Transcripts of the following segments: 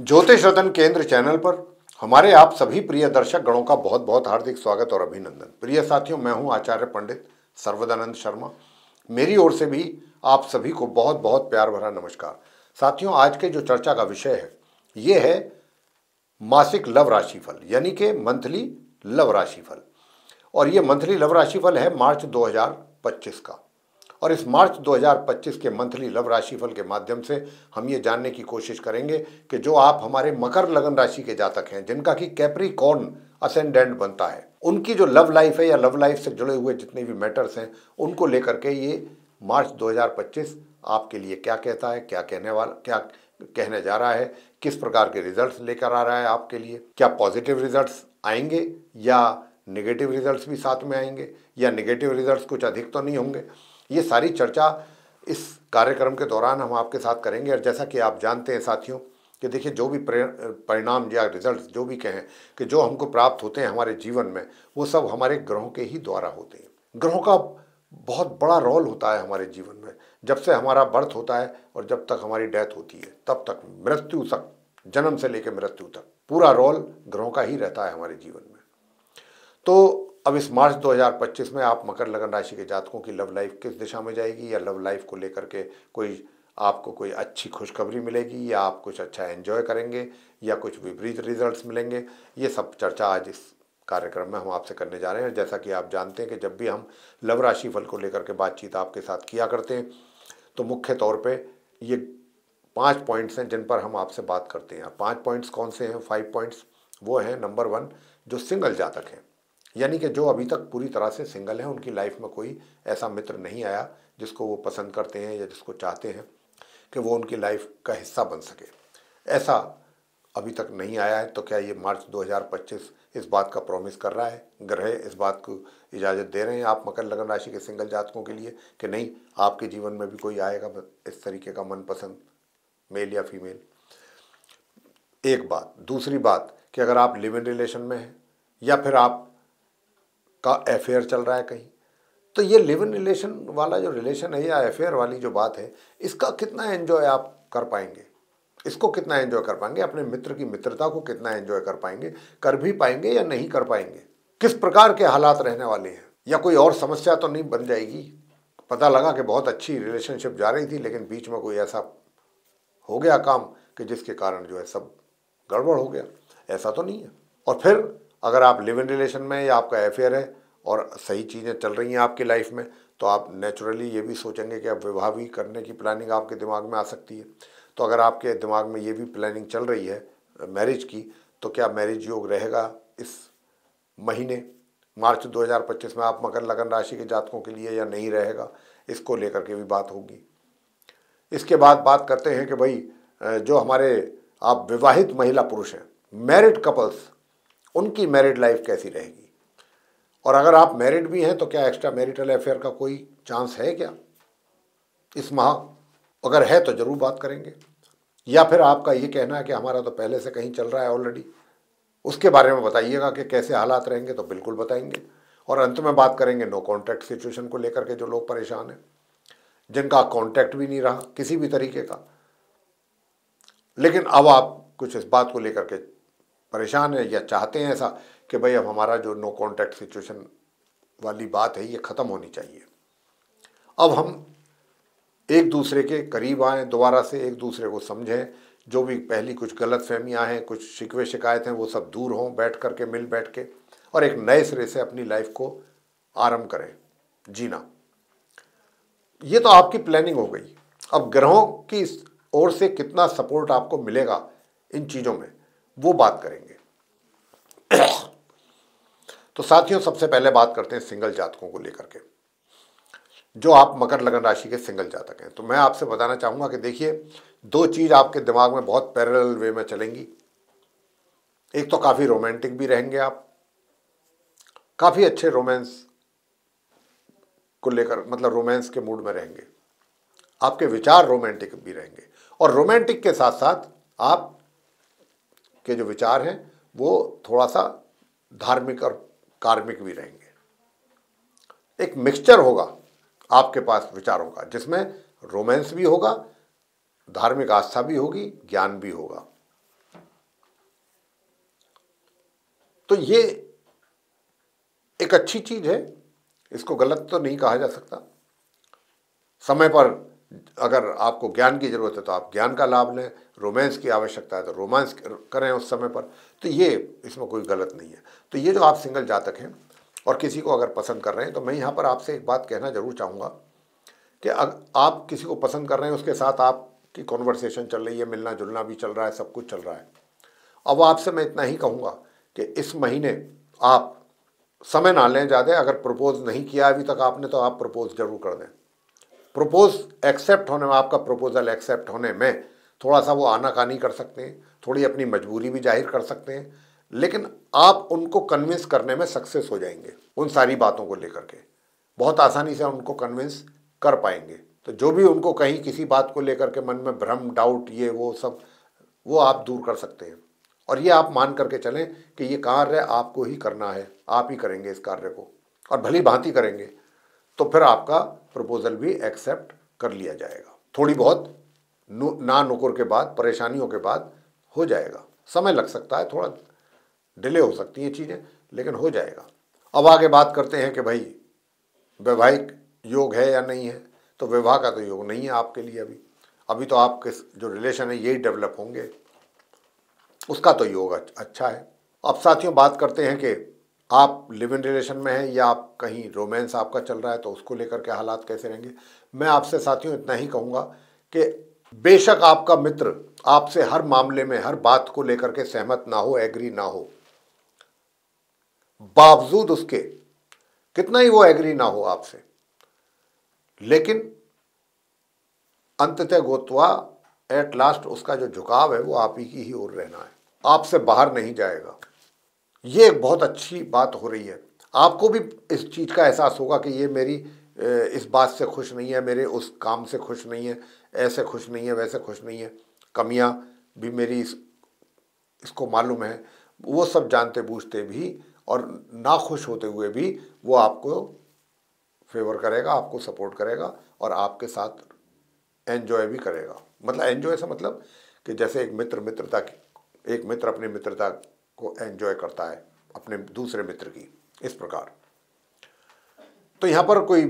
ज्योतिष रतन केंद्र चैनल पर हमारे आप सभी प्रिय दर्शक गणों का बहुत बहुत हार्दिक स्वागत और अभिनंदन। प्रिय साथियों, मैं हूं आचार्य पंडित सर्वदानंद शर्मा। मेरी ओर से भी आप सभी को बहुत बहुत प्यार भरा नमस्कार। साथियों, आज के जो चर्चा का विषय है ये है मासिक लव राशिफल, यानी कि मंथली लव राशिफल। और ये मंथली लव राशिफल है मार्च 2025 का। और इस मार्च 2025 के मंथली लव राशिफल के माध्यम से हम ये जानने की कोशिश करेंगे कि जो आप हमारे मकर लगन राशि के जातक हैं, जिनका कि कैप्रिकॉर्न असेंडेंट बनता है, उनकी जो लव लाइफ है या लव लाइफ से जुड़े हुए जितने भी मैटर्स हैं, उनको लेकर के ये मार्च 2025 आपके लिए क्या कहता है, क्या कहने जा रहा है, किस प्रकार के रिजल्ट्स लेकर आ रहा है आपके लिए। क्या पॉजिटिव रिजल्ट्स आएंगे या नेगेटिव रिजल्ट्स भी साथ में आएंगे, या नेगेटिव रिजल्ट्स कुछ अधिक तो नहीं होंगे। ये सारी चर्चा इस कार्यक्रम के दौरान हम आपके साथ करेंगे। और जैसा कि आप जानते हैं साथियों कि देखिए, जो भी परिणाम या रिजल्ट्स जो भी कहें कि जो हमको प्राप्त होते हैं हमारे जीवन में, वो सब हमारे ग्रहों के ही द्वारा होते हैं। ग्रहों का बहुत बड़ा रोल होता है हमारे जीवन में। जब से हमारा बर्थ होता है और जब तक हमारी डेथ होती है, तब तक मृत्यु तक, जन्म से लेकर मृत्यु तक पूरा रोल ग्रहों का ही रहता है हमारे जीवन में। तो अब इस मार्च 2025 में आप मकर लगन राशि के जातकों की लव लाइफ किस दिशा में जाएगी, या लव लाइफ को लेकर के आपको कोई अच्छी खुशखबरी मिलेगी, या आप कुछ अच्छा एंजॉय करेंगे, या कुछ विपरीत रिजल्ट्स मिलेंगे, ये सब चर्चा आज इस कार्यक्रम में हम आपसे करने जा रहे हैं। जैसा कि आप जानते हैं कि जब भी हम लव राशि फल को लेकर के बातचीत आपके साथ किया करते हैं, तो मुख्य तौर पर ये 5 पॉइंट्स हैं जिन पर हम आपसे बात करते हैं। 5 पॉइंट्स कौन से हैं? 5 पॉइंट्स वो हैं, नंबर 1, जो सिंगल जातक हैं, यानी कि जो अभी तक पूरी तरह से सिंगल हैं, उनकी लाइफ में कोई ऐसा मित्र नहीं आया जिसको वो पसंद करते हैं या जिसको चाहते हैं कि वो उनकी लाइफ का हिस्सा बन सके। ऐसा अभी तक नहीं आया है। तो क्या ये मार्च 2025 इस बात का प्रॉमिस कर रहा है, ग्रह इस बात को इजाज़त दे रहे हैं आप मकर लगन राशि के सिंगल जातकों के लिए कि नहीं, आपके जीवन में भी कोई आएगा इस तरीके का मनपसंद मेल या फीमेल? एक बात। दूसरी बात कि अगर आप लिव इन रिलेशन में हैं या फिर आप का अफेयर चल रहा है कहीं, तो ये लिव इन रिलेशन वाला जो रिलेशन है या अफेयर वाली जो बात है, इसका कितना एंजॉय आप कर पाएंगे, इसको कितना एंजॉय कर पाएंगे, अपने मित्र की मित्रता को कितना एंजॉय कर पाएंगे, कर भी पाएंगे या नहीं कर पाएंगे, किस प्रकार के हालात रहने वाले हैं, या कोई और समस्या तो नहीं बन जाएगी। पता लगा कि बहुत अच्छी रिलेशनशिप जा रही थी, लेकिन बीच में कोई ऐसा हो गया काम कि जिसके कारण जो है सब गड़बड़ हो गया, ऐसा तो नहीं है। और फिर अगर आप लिव इन रिलेशन में या आपका अफेयर है और सही चीज़ें चल रही हैं आपकी लाइफ में, तो आप नेचुरली ये भी सोचेंगे कि अब विवाह भी करने की प्लानिंग आपके दिमाग में आ सकती है। तो अगर आपके दिमाग में ये भी प्लानिंग चल रही है मैरिज की, तो क्या मैरिज योग रहेगा इस महीने मार्च 2025 में आप मकर लगन राशि के जातकों के लिए, या नहीं रहेगा, इसको लेकर के भी बात होगी। इसके बाद बात करते हैं कि भाई जो हमारे आप विवाहित महिला पुरुष हैं, मैरिड कपल्स, उनकी मैरिड लाइफ कैसी रहेगी। और अगर आप मैरिड भी हैं तो क्या एक्स्ट्रा मैरिटल अफेयर का कोई चांस है क्या इस माह? अगर है तो ज़रूर बात करेंगे। या फिर आपका ये कहना है कि हमारा तो पहले से कहीं चल रहा है ऑलरेडी, उसके बारे में बताइएगा कि कैसे हालात रहेंगे, तो बिल्कुल बताएंगे। और अंत में बात करेंगे नो कॉन्टैक्ट सिचुएशन को लेकर के, जो लोग परेशान हैं, जिनका कॉन्टैक्ट भी नहीं रहा किसी भी तरीके का, लेकिन अब आप कुछ इस बात को लेकर के परेशान है या चाहते हैं ऐसा कि भाई अब हमारा जो नो कॉन्टैक्ट सिचुएशन वाली बात है ये ख़त्म होनी चाहिए। अब हम एक दूसरे के करीब आएँ, दोबारा से एक दूसरे को समझें, जो भी पहली कुछ गलतफहमियां हैं, कुछ शिकवे शिकायत हैं, वो सब दूर हों, बैठ कर के, मिल बैठ के, और एक नए सिरे से अपनी लाइफ को आरंभ करें जीना। ये तो आपकी प्लानिंग हो गई। अब ग्रहों की ओर से कितना सपोर्ट आपको मिलेगा इन चीज़ों में, वो बात करेंगे। तो साथियों, सबसे पहले बात करते हैं सिंगल जातकों को लेकर के। जो आप मकर लगन राशि के सिंगल जातक हैं, तो मैं आपसे बताना चाहूँगा कि देखिए, 2 चीज़ आपके दिमाग में बहुत पैरेलल वे में चलेंगी। एक तो काफ़ी रोमांटिक भी रहेंगे आप, काफ़ी अच्छे रोमांस को लेकर, मतलब रोमांस के मूड में रहेंगे, आपके विचार रोमांटिक भी रहेंगे। और रोमांटिक के साथ साथ आप के जो विचार हैं वो थोड़ा सा धार्मिक और कार्मिक भी रहेंगे। एक मिक्सचर होगा आपके पास विचारों का, जिसमें रोमांस भी होगा, धार्मिक आस्था भी होगी, ज्ञान भी होगा। तो ये एक अच्छी चीज है, इसको गलत तो नहीं कहा जा सकता। समय पर अगर आपको ज्ञान की जरूरत है तो आप ज्ञान का लाभ लें, रोमांस की आवश्यकता है तो रोमांस करें उस समय पर, तो ये इसमें कोई गलत नहीं है। तो ये जो आप सिंगल जातक हैं और किसी को अगर पसंद कर रहे हैं, तो मैं यहाँ पर आपसे एक बात कहना जरूर चाहूँगा कि आप किसी को पसंद कर रहे हैं, उसके साथ आपकी कॉन्वर्सेशन चल रही है, मिलना जुलना भी चल रहा है, सब कुछ चल रहा है। अब आपसे मैं इतना ही कहूँगा कि इस महीने आप समय ना लें ज़्यादा। अगर प्रपोज नहीं किया अभी तक आपने तो आप प्रपोज जरूर कर दें। प्रपोज एक्सेप्ट होने में, आपका प्रपोजल एक्सेप्ट होने में थोड़ा सा वो आनाकानी कर सकते हैं, थोड़ी अपनी मजबूरी भी जाहिर कर सकते हैं, लेकिन आप उनको कन्विंस करने में सक्सेस हो जाएंगे। उन सारी बातों को लेकर के बहुत आसानी से उनको कन्विंस कर पाएंगे। तो जो भी उनको कहीं किसी बात को लेकर के मन में भ्रम, डाउट, ये वो सब, वो आप दूर कर सकते हैं। और ये आप मान करके चलें कि ये कार्य आपको ही करना है, आप ही करेंगे इस कार्य को, और भली भांति करेंगे, तो फिर आपका प्रपोजल भी एक्सेप्ट कर लिया जाएगा। थोड़ी बहुत ना नुकुर के बाद, परेशानियों के बाद हो जाएगा। समय लग सकता है, थोड़ा डिले हो सकती हैं चीज़ें, लेकिन हो जाएगा। अब आगे बात करते हैं कि भाई वैवाहिक योग है या नहीं है। तो विवाह का तो योग नहीं है आपके लिए अभी तो आपके जो रिलेशन है यही डेवलप होंगे, उसका तो योग अच्छा है। अब साथियों बात करते हैं कि आप लिव इन रिलेशन में हैं या आप कहीं रोमांस आपका चल रहा है, तो उसको लेकर के हालात कैसे रहेंगे। मैं आपसे साथियों इतना ही कहूँगा कि बेशक आपका मित्र आपसे हर मामले में, हर बात को लेकर के सहमत ना हो, एग्री ना हो, बावजूद उसके, कितना ही वो एग्री ना हो आपसे, लेकिन अंततः गोत्वा एट लास्ट उसका जो झुकाव है वो आप ही की ही ओर रहना है, आपसे बाहर नहीं जाएगा। ये एक बहुत अच्छी बात हो रही है। आपको भी इस चीज़ का एहसास होगा कि ये मेरी इस बात से खुश नहीं है, मेरे उस काम से खुश नहीं है, ऐसे खुश नहीं है, वैसे खुश नहीं है, कमियां भी मेरी इसको मालूम है। वो सब जानते बूझते भी और ना खुश होते हुए भी वो आपको फेवर करेगा, आपको सपोर्ट करेगा और आपके साथ एंजॉय भी करेगा। मतलब एंजॉय से मतलब कि जैसे एक मित्र अपनी मित्रता को एंजॉय करता है अपने दूसरे मित्र की, इस प्रकार। तो यहाँ पर कोई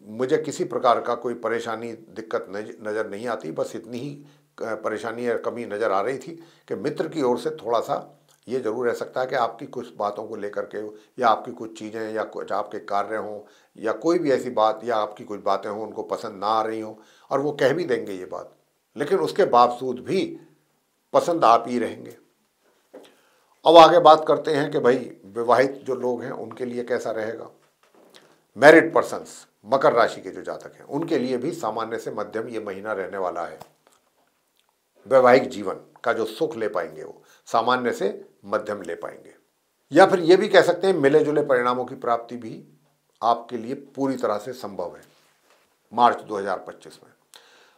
मुझे किसी प्रकार का कोई परेशानी, दिक्कत नज़र नहीं आती। बस इतनी ही परेशानी या कमी नज़र आ रही थी कि मित्र की ओर से थोड़ा सा ये जरूर रह सकता है कि आपकी कुछ बातों को लेकर के, या आपकी कुछ चीज़ें या कुछ आपके कार्य हों या कोई भी ऐसी बात, या आपकी कुछ बातें हों उनको पसंद ना आ रही हों, और वो कह भी देंगे ये बात, लेकिन उसके बावजूद भी पसंद आप ही रहेंगे। अब आगे बात करते हैं कि भाई विवाहित जो लोग हैं उनके लिए कैसा रहेगा। मैरिड पर्सन्स, मकर राशि के जो जातक हैं, उनके लिए भी सामान्य से मध्यम ये महीना रहने वाला है। वैवाहिक जीवन का जो सुख ले पाएंगे वो सामान्य से मध्यम ले पाएंगे, या फिर ये भी कह सकते हैं मिले जुले परिणामों की प्राप्ति भी आपके लिए पूरी तरह से संभव है मार्च 2025 में।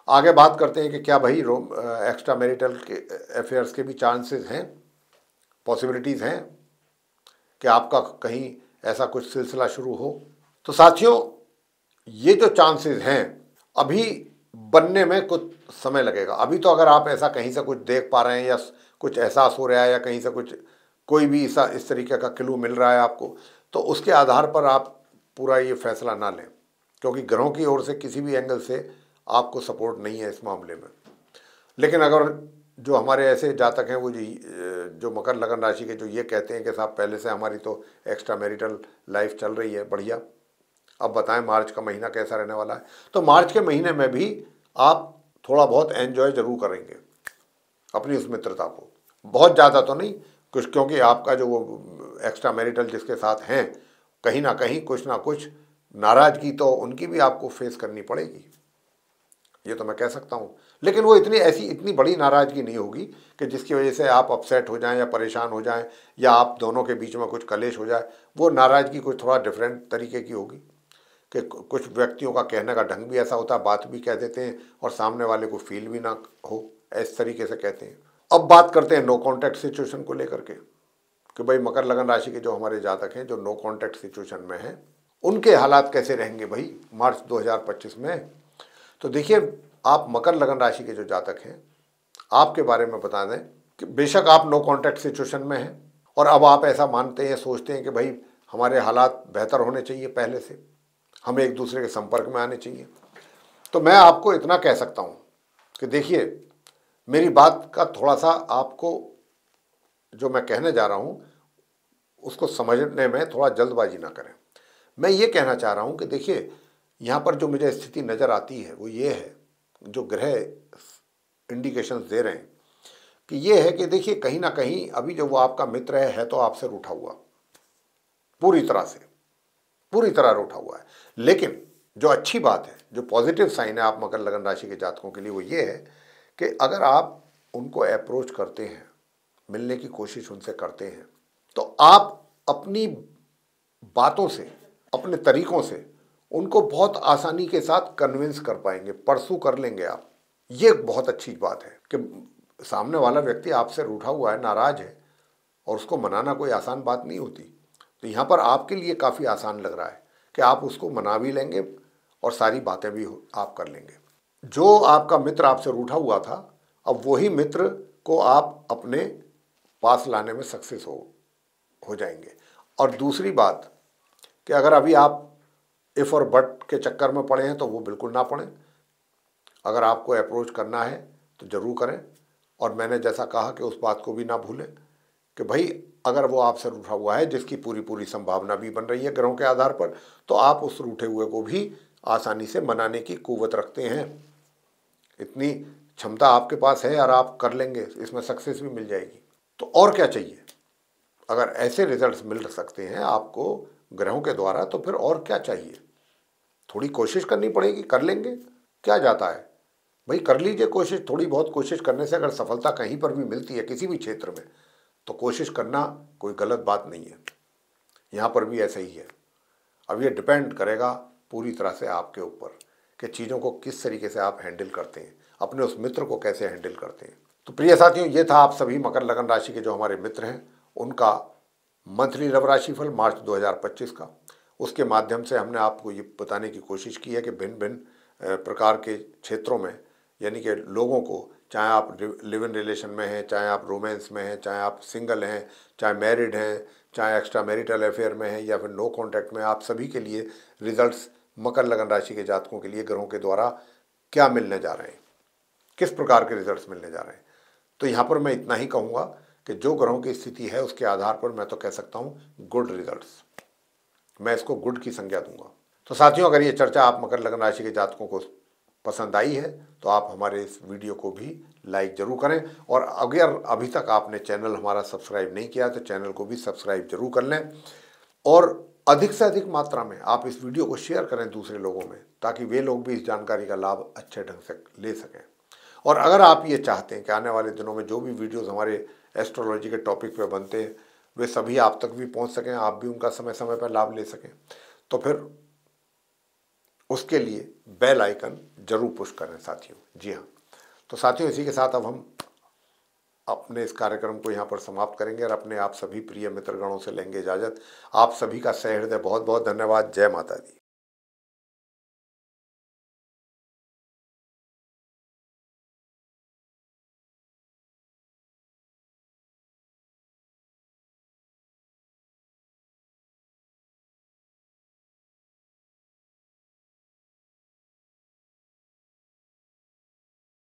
आगे बात करते हैं कि क्या भाई एक्स्ट्रा मैरिटल के अफेयर्स के भी चांसेस हैं, पॉसिबिलिटीज़ हैं कि आपका कहीं ऐसा कुछ सिलसिला शुरू हो। तो साथियों ये जो चांसेस हैं अभी बनने में कुछ समय लगेगा। अभी तो अगर आप ऐसा कहीं से कुछ देख पा रहे हैं या कुछ एहसास हो रहा है या कहीं से कुछ कोई भी इस तरीके का क्लू मिल रहा है आपको, तो उसके आधार पर आप पूरा ये फैसला ना लें, क्योंकि ग्रहों की ओर से किसी भी एंगल से आपको सपोर्ट नहीं है इस मामले में। लेकिन अगर जो हमारे ऐसे जातक हैं वो जो मकर लगन राशि के, जो ये कहते हैं कि साहब पहले से हमारी तो एक्स्ट्रा मैरिटल लाइफ चल रही है बढ़िया, अब बताएं मार्च का महीना कैसा रहने वाला है। तो मार्च के महीने में भी आप थोड़ा बहुत एंजॉय जरूर करेंगे अपनी उस मित्रता को, बहुत ज़्यादा तो नहीं कुछ, क्योंकि आपका जो वो एक्स्ट्रा मैरिटल जिसके साथ हैं, कहीं ना कुछ नाराज़गी तो उनकी भी आपको फेस करनी पड़ेगी, ये तो मैं कह सकता हूँ। लेकिन वो इतनी बड़ी नाराज़गी नहीं होगी कि जिसकी वजह से आप अपसेट हो जाएं या परेशान हो जाएं या आप दोनों के बीच में कुछ कलेश हो जाए। वो नाराज़गी कुछ थोड़ा डिफरेंट तरीके की होगी कि कुछ व्यक्तियों का कहने का ढंग भी ऐसा होता है, बात भी कह देते हैं और सामने वाले को फील भी ना हो, इस तरीके से कहते हैं। अब बात करते हैं नो कॉन्टैक्ट सिचुएशन को लेकर के कि भाई मकर लगन राशि के जो हमारे जातक हैं जो नो कॉन्टैक्ट सिचुएशन में हैं, उनके हालात कैसे रहेंगे भाई मार्च 2025 में। तो देखिए, आप मकर लगन राशि के जो जातक हैं, आपके बारे में बता दें कि बेशक आप नो कॉन्टैक्ट सिचुएशन में हैं और अब आप ऐसा मानते हैं, सोचते हैं कि भाई हमारे हालात बेहतर होने चाहिए पहले से, हमें एक दूसरे के संपर्क में आने चाहिए। तो मैं आपको इतना कह सकता हूँ कि देखिए, मेरी बात का थोड़ा सा आपको जो मैं कहने जा रहा हूँ उसको समझने में थोड़ा जल्दबाजी ना करें। मैं ये कहना चाह रहा हूँ कि देखिए, यहाँ पर जो मुझे स्थिति नज़र आती है वो ये है, जो ग्रह इंडिकेशंस दे रहे हैं कि ये है कि देखिए, कहीं ना कहीं अभी जो वो आपका मित्र है तो आपसे रूठा हुआ, पूरी तरह से, पूरी तरह रूठा हुआ है। लेकिन जो अच्छी बात है, जो पॉजिटिव साइन है आप मकर लगन राशि के जातकों के लिए, वो ये है कि अगर आप उनको अप्रोच करते हैं, मिलने की कोशिश उनसे करते हैं, तो आप अपनी बातों से, अपने तरीकों से उनको बहुत आसानी के साथ कन्विंस कर पाएंगे, परसू कर लेंगे आप। ये बहुत अच्छी बात है कि सामने वाला व्यक्ति आपसे रूठा हुआ है, नाराज है, और उसको मनाना कोई आसान बात नहीं होती। तो यहाँ पर आपके लिए काफ़ी आसान लग रहा है कि आप उसको मना भी लेंगे और सारी बातें भी आप कर लेंगे। जो आपका मित्र आपसे रूठा हुआ था, अब वही मित्र को आप अपने पास लाने में सक्सेस हो जाएंगे। और दूसरी बात कि अगर अभी आप इफ़ और बट के चक्कर में पड़े हैं तो वो बिल्कुल ना पड़ें। अगर आपको अप्रोच करना है तो ज़रूर करें। और मैंने जैसा कहा कि उस बात को भी ना भूलें कि भाई अगर वो आपसे रूठा हुआ है, जिसकी पूरी पूरी संभावना भी बन रही है ग्रहों के आधार पर, तो आप उस रूठे हुए को भी आसानी से मनाने की कुव्वत रखते हैं। इतनी क्षमता आपके पास है और आप कर लेंगे, इसमें सक्सेस भी मिल जाएगी। तो और क्या चाहिए? अगर ऐसे रिजल्ट्स मिल सकते हैं आपको ग्रहों के द्वारा, तो फिर और क्या चाहिए? थोड़ी कोशिश करनी पड़ेगी, कर लेंगे, क्या जाता है भाई, कर लीजिए कोशिश। थोड़ी बहुत कोशिश करने से अगर सफलता कहीं पर भी मिलती है किसी भी क्षेत्र में, तो कोशिश करना कोई गलत बात नहीं है। यहाँ पर भी ऐसा ही है। अब ये डिपेंड करेगा पूरी तरह से आपके ऊपर कि चीज़ों को किस तरीके से आप हैंडल करते हैं, अपने उस मित्र को कैसे हैंडल करते हैं। तो प्रिय साथियों, ये था आप सभी मकर लगन राशि के जो हमारे मित्र हैं उनका मंथली लव राशिफल मार्च 2025 का। उसके माध्यम से हमने आपको ये बताने की कोशिश की है कि भिन्न भिन्न प्रकार के क्षेत्रों में, यानी कि लोगों को, चाहे आप लिव इन रिलेशन में हैं, चाहे आप रोमांस में हैं, चाहे आप सिंगल हैं, चाहे मैरिड हैं, चाहे एक्स्ट्रा मैरिटल अफेयर में हैं, या फिर नो कॉन्टैक्ट में, आप सभी के लिए रिजल्ट्स मकर लगन राशि के जातकों के लिए ग्रहों के द्वारा क्या मिलने जा रहे हैं, किस प्रकार के रिजल्ट्स मिलने जा रहे हैं। तो यहाँ पर मैं इतना ही कहूँगा कि जो ग्रहों की स्थिति है उसके आधार पर मैं तो कह सकता हूँ गुड रिजल्ट्स, मैं इसको गुड की संज्ञा दूंगा। तो साथियों, अगर ये चर्चा आप मकर लगन राशि के जातकों को पसंद आई है तो आप हमारे इस वीडियो को भी लाइक जरूर करें, और अगर अभी तक आपने चैनल हमारा सब्सक्राइब नहीं किया तो चैनल को भी सब्सक्राइब जरूर कर लें, और अधिक से अधिक मात्रा में आप इस वीडियो को शेयर करें दूसरे लोगों में, ताकि वे लोग भी इस जानकारी का लाभ अच्छे ढंग से ले सकें। और अगर आप ये चाहते हैं कि आने वाले दिनों में जो भी वीडियोस हमारे एस्ट्रोलॉजी के टॉपिक पे बनते हैं वे सभी आप तक भी पहुंच सकें, आप भी उनका समय समय पर लाभ ले सकें, तो फिर उसके लिए बेल आइकन जरूर पुश करें साथियों। जी हाँ, तो साथियों, इसी के साथ अब हम अपने इस कार्यक्रम को यहाँ पर समाप्त करेंगे और अपने आप सभी प्रिय मित्रगणों से लेंगे इजाज़त। आप सभी का सहृदय बहुत बहुत धन्यवाद। जय माता दी।